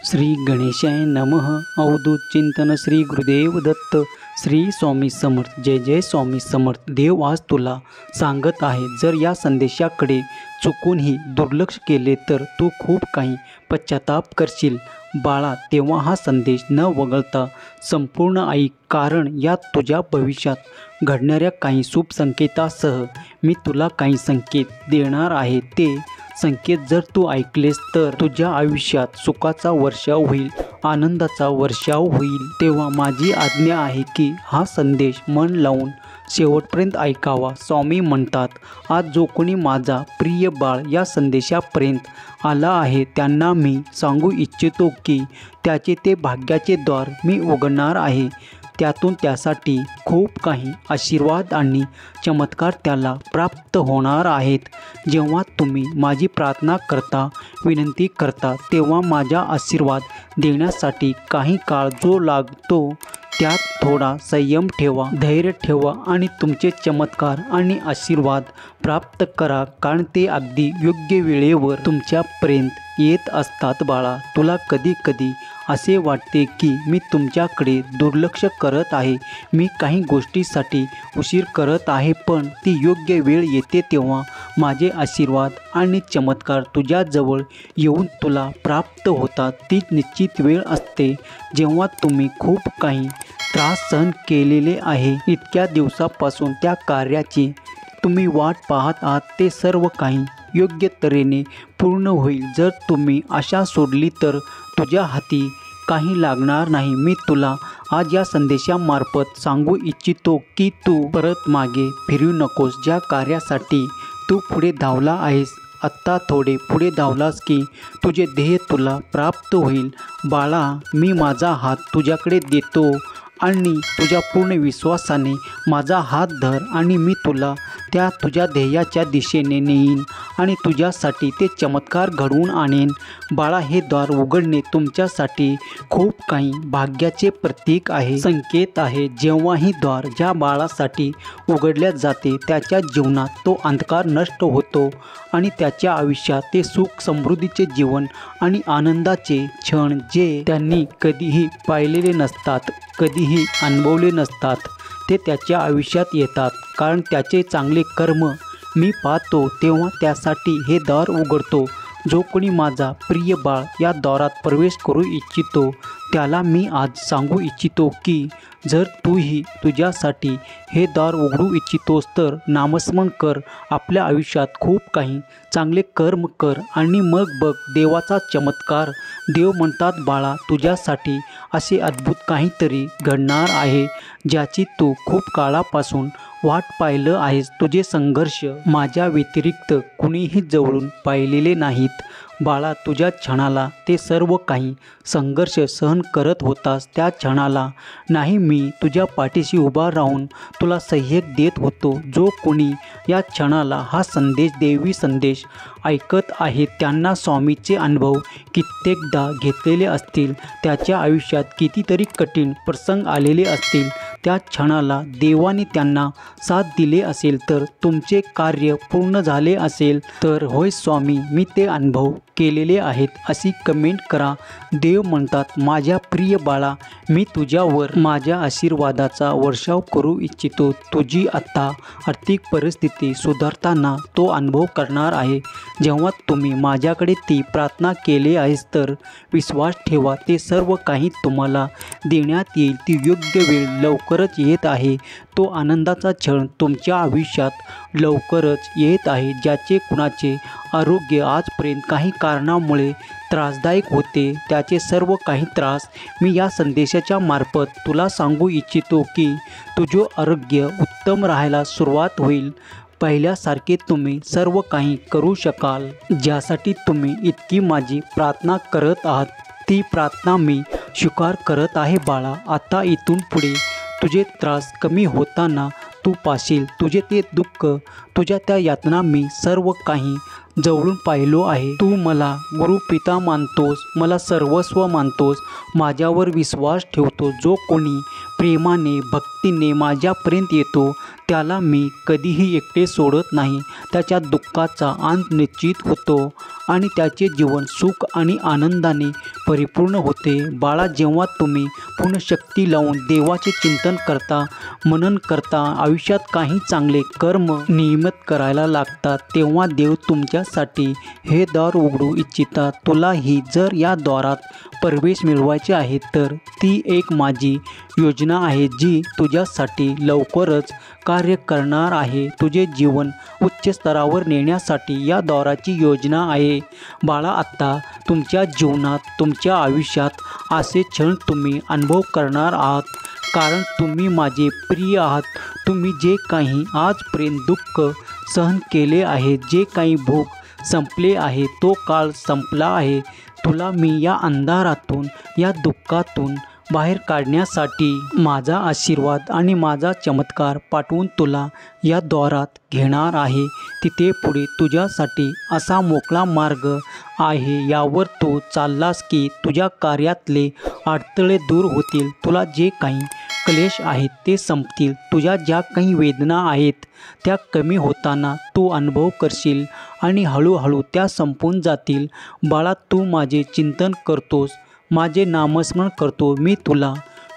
श्री गणेशाय नमः. अवधूत चिंतन श्री गुरुदेव दत्त. श्री स्वामी समर्थ. जय जय स्वामी समर्थ. देव आज तुला सांगत आहे, जर या संदेशाकडे चुकूनही दुर्लक्ष केले तर तू खूप काही पश्चाताप करशील. बाळा, तेव्हा हा संदेश न वगळता संपूर्ण ऐक, कारण यात तुझ्या भविष्यात घडणाऱ्या काही शुभ संकेतासह मी तुला काही संकेत देणार आहे. ते संकेत जर तू ऐकलेस तर तुझ्या आयुष्यात सुखाचा वर्षाव होईल, आनंदाचा वर्षाव होईल. तेव्हा माझी आज्ञा आहे की हा संदेश मन लावून शेवटपर्यंत ऐकावा. स्वामी म्हणतात, आज जो कोणी माझा प्रिय बाळ या संदेशापर्यंत आला आहे त्यांना मी सांगू इच्छितो की त्याचे ते भाग्याचे द्वार मी उघडणार आहे. त्यातून त्यासाठी खूप काही आशीर्वाद आणि चमत्कार त्याला प्राप्त होणार आहेत. जेव्हा तुम्ही माझी प्रार्थना करता, विनंती करता, तेव्हा माझा आशीर्वाद देण्यासाठी काही काळ जो लागतो त्यात थोडा संयम ठेवा, धैर्य ठेवा आणि तुमचे चमत्कार आणि आशीर्वाद प्राप्त करा, कारण ते अगदी योग्य वेळेवर तुमच्यापर्यंत येत असतात. बाळा, तुला कधी कधी असे वाटते की मी तुमच्याकडे दुर्लक्ष करत आहे, मी काही गोष्टीसाठी उशीर करत आहे, पण ती योग्य वेळ येते तेव्हा माझे आशीर्वाद आणि चमत्कार तुझ्याजवळ येऊन तुला प्राप्त होतात. ती निश्चित वेळ असते जेव्हा तुम्ही खूप काही त्रास सहन केलेले आहे. इतक्या दिवसापासून त्या कार्याची तुम्ही वाट पाहत आहात, ते सर्व काही योग्य तऱ्हेने पूर्ण होईल. जर तुम्ही आशा सोडली तर तुझ्या हाती काही लागणार नाही. मी तुला आज या संदेशामार्फत सांगू इच्छितो की तू परत मागे फिरू नकोस. ज्या कार्यासाठी तू पुढे धावला आहेस, आत्ता थोडे पुढे धावलास की तुझे ध्येय तुला प्राप्त होईल. बाळा, मी माझा हात तुझ्याकडे देतो आणि तुझ्या पूर्ण विश्वासाने माझा हात धर आणि मी तुला त्या तुझ्या ध्येयाच्या दिशेने नेईन आणि तुझ्यासाठी ते चमत्कार घडवून आणेन. बाळा, हे द्वार उघडणे तुमच्यासाठी खूप काही भाग्याचे प्रतीक आहे, संकेत आहे. जेव्हा ही द्वार ज्या बाळासाठी उघडल्या जाते त्याच्या जीवनात तो अंधकार नष्ट होतो आणि त्याच्या आयुष्यात ते सुख, समृद्धीचे जीवन आणि आनंदाचे क्षण जे त्यांनी कधीही पाहिलेले नसतात, कधीही अनुभवले नसतात, ते त्याच्या आयुष्यात येतात. कारण त्याचे चांगले कर्म मी पाहतो तेव्हा त्यासाठी हे द्वार उघडतो. जो कोणी माझा प्रिय बाळ या द्वारात प्रवेश करू इच्छितो त्याला मी आज सांगू इच्छितो की जर तूही तुझ्यासाठी हे द्वार उघडू इच्छितोस तर नामस्मरण कर, आपल्या आयुष्यात खूप काही चांगले कर्म कर आणि मग बघ देवाचा चमत्कार. देव म्हणतात, बाळा, तुझ्यासाठी असे अद्भुत काहीतरी घडणार आहे ज्याची तू खूप काळापासून वाट पाहिलं आहेस. तुझे संघर्ष माझ्या व्यतिरिक्त कुणीही जवळून पाहिलेले नाहीत. बाळा, तुझ्या क्षणाला ते सर्व काही संघर्ष सहन करत होतास त्या क्षणाला नाही मी तुझ्या पाठीशी उभा राहून तुला सहाय्य देत होतो. जो कोणी या क्षणाला हा संदेश, देवी संदेश ऐकत आहे त्यांना स्वामीचे अनुभव कित्येकदा घेतलेले असतील. त्याच्या आयुष्यात कितीतरी कठीण प्रसंग आलेले असतील. त्या क्षणाला देवाने त्यांना साथ दिले असेल तर तुमचे कार्य पूर्ण झाले असेल तर होय स्वामी, मी ते अनुभव केलेले आहेत अशी कमेंट करा. देव म्हणतात, माझ्या प्रिय बाळा, मी तुझ्यावर माझ्या आशीर्वादाचा वर्षाव करू इच्छितो. तुझी आत्ता आर्थिक परिस्थिती सुधारताना तो अनुभव करणार आहे. जेव्हा तुम्ही माझ्याकडे ती प्रार्थना केली आहेस तर विश्वास ठेवा, ते सर्व काही तुम्हाला देण्यात येईल. ती योग्य वेळ लवकरच येत आहे. तो आनंदाचा क्षण तुमच्या आयुष्यात लवकरच येत आहे. ज्याचे कुणाचे आरोग्य आजपर्यंत काही कारणामुळे त्रासदायक होते त्याचे सर्व काही त्रास मी या संदेशाच्या मार्फत तुला सांगू इच्छितो की तुझे आरोग्य उत्तम राहायला सुरुवात होईल. पहिल्यासारखे तुम्ही सर्व काही करू शकाल. ज्यासाठी तुम्ही इतकी माझी प्रार्थना करत आहात ती प्रार्थना मी स्वीकार करत आहे. बाळा, आता इथून पुढे तुझे त्रास कमी होताना तू पाशील. तुझे ते दुःख, तुझ्या त्या यातना मी सर्व काही जवळून पाहिलो आहे. तू मला गुरुपिता मानतोस, मला सर्वस्व मानतोस, माझ्यावर विश्वास ठेवतो. जो कोणी प्रेमाने, भक्तीने माझ्यापर्यंत येतो त्याला मी कधीही एकटे सोडत नाही. त्याच्या दुःखाचा अंत निश्चित होतो आणि त्याचे जीवन सुख आणि आनंदाने परिपूर्ण होते. बाळा, जेव्हा तुम्ही पूर्ण शक्ती लावून देवाचे चिंतन करता, मनन करता, आयुष्यात काही चांगले कर्म नियमित करायला लागतात, तेव्हा देव तुमच्यासाठी हे दार उघडू इच्छितात. तुलाही जर या द्वारात प्रवेश मिळवायचे आहे तर ती एक माझी योजना आहे जी तुझ्यासाठी लवकरच कार्य करणार आहे. तुझे जीवन उच्च स्तरावर नेण्यासाठी या द्वाराची योजना आहे. बाळा, आता तुमच्या जीवनात, तुमच्या आयुष्यात असे क्षण तुम्ही अनुभव करणार आहात, कारण तुम्ही माझे प्रिय आहात. तुम्ही जे काही आजपर्यंत दुःख सहन केले आहे, जे काही भोग संपले आहे, तो काळ संपला आहे. तुला मी या अंधारातून, या दुःखातून बाहेर काढण्यासाठी माझा आशीर्वाद आणि माझा चमत्कार पाठवून तुला या द्वारात घेणार आहे. तिथे पुढे तुझ्यासाठी असा मोकळा मार्ग आहे. यावर तू चाललास की तुझ्या कार्यातले अडथळे दूर होतील. तुला जे काही क्लेश आहेत ते संपतील. तुझ्या ज्या काही वेदना आहेत त्या कमी होताना तू अनुभव करशील आणि हळूहळू त्या संपून जातील. बाळा, तू माझे चिंतन करतोस, माझे नामस्मरण करतो, मी तुला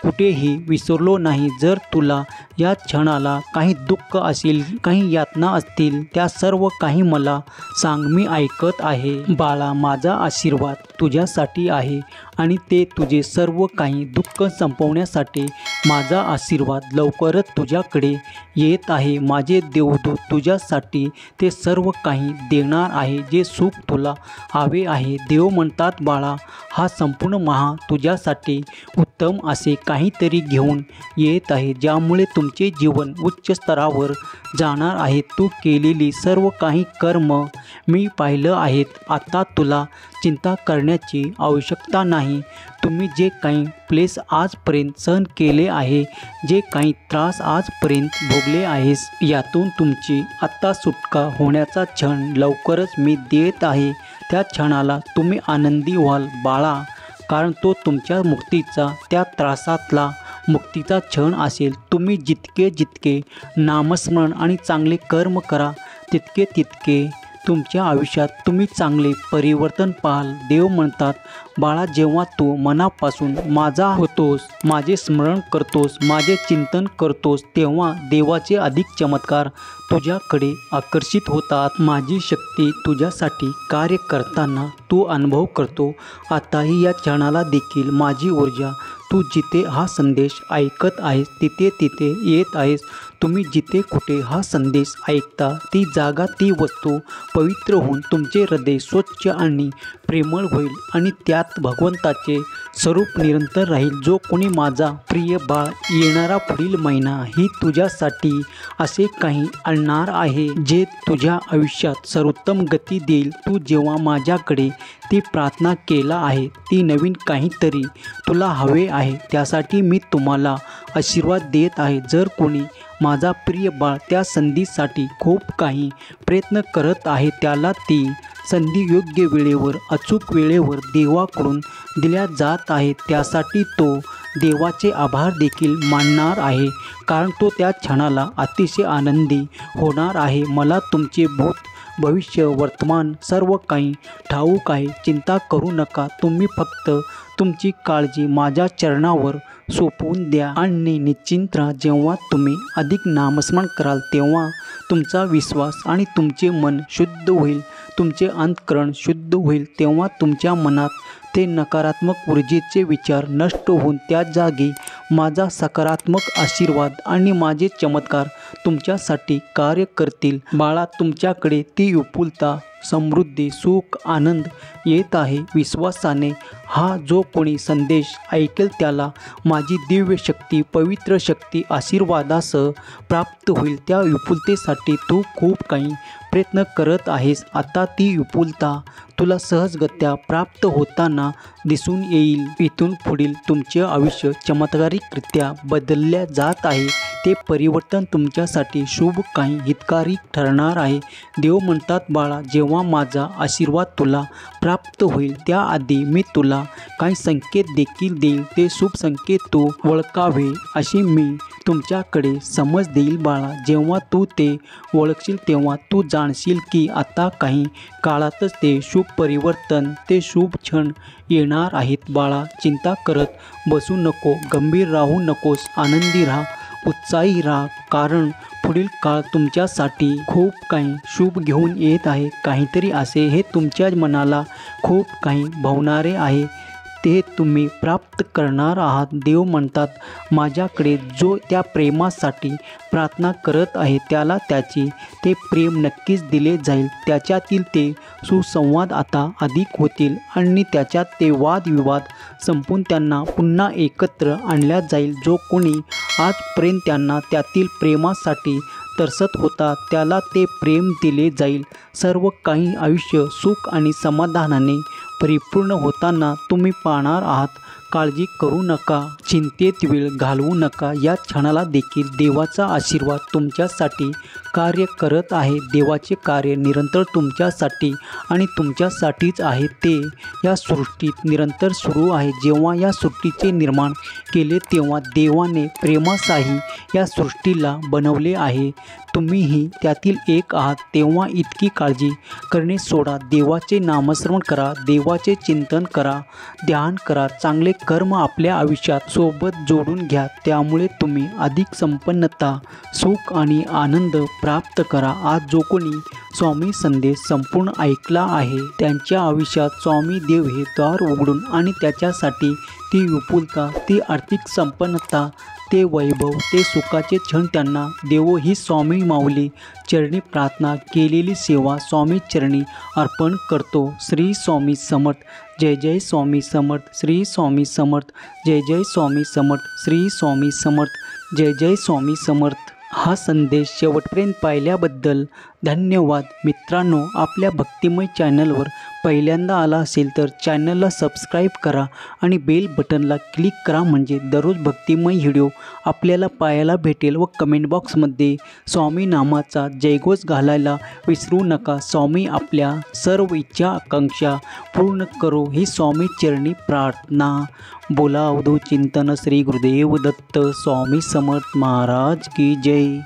कुठेही विसरलो नाही. जर तुला या क्षणाला काही दुःख असेल, काही यातना असतील, त्या सर्व काही मला सांग, मी ऐकत आहे. बाळा, माझा आशीर्वाद तुझ्यासाठी आहे आणि ते तुझे सर्व काही दुःख संपवण्यासाठी माझा आशीर्वाद लवकरच तुझ्याकडे येत आहे. माझे देवदूत तुझ्यासाठी ते सर्व काही देणार आहे जे सुख तुला हवे आहे. देव म्हणतात, बाळा, हा संपूर्ण महा तुझ्यासाठी उत्तम असे काहीतरी घेऊन येत आहे, ज्यामुळे तुमचे जीवन उच्च स्तरावर जाणार आहे. तू केलेली सर्व काही कर्म मी पाहिलं आहेत. आता तुला चिंता करण्याची आवश्यकता नाही. तुम्ही जे काही क्लेश आजपर्यंत सहन केले आहे, जे काही त्रास आजपर्यंत भोगले आहेस, यातून तुमची आत्ता सुटका होण्याचा क्षण लवकरच मी देत आहे. त्या क्षणाला तुम्ही आनंदी व्हाल बाळा, कारण तो तुमच्या मुक्तीचा, त्या त्रासातला मुक्तीचा क्षण असेल. तुम्ही जितके नामस्मरण आणि चांगले कर्म करा, तितके तुमच्या आयुष्यात तुम्ही चांगले परिवर्तन पाहाल. देव म्हणतात, बाळा, जेव्हा तू मनापासून माझा होतोस, माझे स्मरण करतोस, माझे चिंतन करतोस, तेव्हा देवाचे अधिक चमत्कार तुझ्याकडे आकर्षित होतात. माझी शक्ती तुझ्यासाठी कार्य करताना तू अनुभव करतो. आताही या क्षणाला देखील माझी ऊर्जा, तू जिथे हा संदेश ऐकत आहेस तिथे येत आहेस. तुम्ही जिथे कुठे हा संदेश ऐकता, ती जागा, ती वस्तू पवित्र होऊन तुमचे हृदय स्वच्छ आणि प्रेमळ होईल आणि त्यात भगवंताचे स्वरूप निरंतर राहील. जो कोणी माझा प्रिय बाळ, येणारा पुढील महिना ही तुझ्यासाठी असे काही आणणार आहे जे तुझ्या आयुष्यात सर्वोत्तम गती देईल. तू जेव्हा माझ्याकडे ती प्रार्थना केला आहे, ती नवीन काहीतरी तुला हवे आहे, त्यासाठी मी तुम्हाला आशीर्वाद देत आहे. जर कोणी माझा प्रिय बाळ त्या संधीसाठी खूप काही प्रयत्न करत आहे, त्याला ती संधी योग्य वेळेवर, अचूक वेळेवर देवाकडून दिल्या जात आहे. त्यासाठी तो देवाचे आभार देखील मानणार आहे, कारण तो त्या क्षणाला अतिशय आनंदी होणार आहे. मला तुमचे भूत, भविष्य, वर्तमान सर्व काही ठाऊक आहे. चिंता करू नका. तुम्ही फक्त तुमची काळजी माझ्या चरणावर सोपवून द्या आणि निश्चिंत राहा. जेव्हा तुम्ही अधिक नामस्मरण कराल, तेव्हा तुमचा विश्वास आणि तुमचे मन शुद्ध होईल, तुमचे अंतःकरण शुद्ध होईल. तेव्हा तुमच्या मनात ते नकारात्मक ऊर्जेचे विचार नष्ट होऊन त्या जागी माझा सकारात्मक आशीर्वाद आणि माझे चमत्कार तुमच्यासाठी कार्य करतील. बाळा, तुमच्याकडे ती विपुलता, समृद्धी, सुख, आनंद येत आहे. विश्वासाने हा जो कोणी संदेश ऐकेल त्याला माझी दिव्य शक्ती, पवित्र शक्ती आशीर्वादासह प्राप्त होईल. त्या विपुलतेसाठी तू खूप काही प्रयत्न करत आहेस. आता ती विपुलता तुला सहजगत्या प्राप्त होताना दिसून येईल. इथून पुढील तुमचे आयुष्य चमत्कारिकरित्या बदलल्या जात आहे. ते परिवर्तन तुमच्यासाठी शुभ, काही हितकारी ठरणार आहे. देव म्हणतात, बाळा, जेव्हा माझा आशीर्वाद तुला प्राप्त होईल त्याआधी मी तुला काही संकेत देखील देईल. ते शुभ संकेत तू ओळखावे अशी मी तुमच्याकडे समज देईल बाळा. जेव्हा तू ते ओळखशील तेव्हा तू जाणशील की आता काही काळातच ते शुभ परिवर्तन, ते शुभ क्षण येणार आहेत बाळा. चिंता करत बसू नको, गंभीर राहू नकोस, आनंदी राहा, उत्साही राहा, कारण पुढील काळ तुमच्यासाठी खूप काही शुभ घेऊन येत आहे. काहीतरी असे हे तुमच्या मनाला खूप काही भावणारे आहे, ते तुम्ही प्राप्त करणार आहात. देव म्हणतात, माझ्याकडे जो त्या प्रेमासाठी प्रार्थना करत आहे त्याला त्याची ते प्रेम नक्कीच दिले जाईल. त्याच्यातील ते सुसंवाद आता अधिक होतील आणि त्याच्यात ते वादविवाद संपून त्यांना पुन्हा एकत्र आणल्या जाईल. जो कोणी आजपर्यंत त्यांना त्यातील प्रेमासाठी तरसत होता त्याला ते प्रेम दिले जाईल. सर्व काही आयुष्य सुख आणि समाधानाने परिपूर्ण होताना तुम्ही पाहणार आहात. काळजी करू नका, चिंतेत वेळ घालवू नका. या क्षणाला देखील देवाचा आशीर्वाद तुमच्यासाठी कार्य करत आहे. देवाचे कार्य निरंतर तुमच्यासाठी आणि तुमच्यासाठीच आहे. ते या सृष्टीत निरंतर सुरू आहे. जेव्हा या सृष्टीचे निर्माण केले तेव्हा देवाने प्रेमासाठी या सृष्टीला बनवले आहे. तुम्हीही त्यातील एक आहात. तेव्हा इतकी काळजी करणे सोडा. देवाचे नामस्मरण करा, देवाचे चिंतन करा, ध्यान करा. चांगले कर्म आपल्या आयुष्यात सोबत जोडून घ्या. त्यामुळे तुम्ही अधिक संपन्नता, सुख आणि आनंद प्राप्त करा. आज जो कोणी स्वामी संदेश संपूर्ण ऐकला आहे त्यांच्या आयुष्यात स्वामी देव हे द्वार उघडून आणि त्याच्यासाठी ती विपुलता, ती आर्थिक संपन्नता, ते वैभव, ते सुखाचे क्षण त्यांना देवो. ही स्वामी माऊली चरणी प्रार्थना केलेली सेवा स्वामी चरणी अर्पण करतो. श्री स्वामी समर्थ. जय जय स्वामी समर्थ. श्री स्वामी समर्थ. जय जय स्वामी समर्थ. श्री स्वामी समर्थ. जय जय स्वामी समर्थ. हा संदेश शेवटपर्यंत पाहिल्याबद्दल धन्यवाद. मित्रांनो, आपल्या भक्तिमय चॅनलवर पहिल्यांदा आला असेल तर चॅनलला सबस्क्राईब करा आणि बेल बटनला क्लिक करा, म्हणजे दररोज भक्तिमय व्हिडिओ आपल्याला पाहायला भेटेल. व कमेंट बॉक्समध्ये स्वामी नामाचा जयघोष घालायला विसरू नका. स्वामी आपल्या सर्व इच्छा आकांक्षा पूर्ण करो, ही स्वामी चरणी प्रार्थना. बोला अवधूत चिंतन श्री गुरुदेव दत्त स्वामी समर्थ महाराज की जय.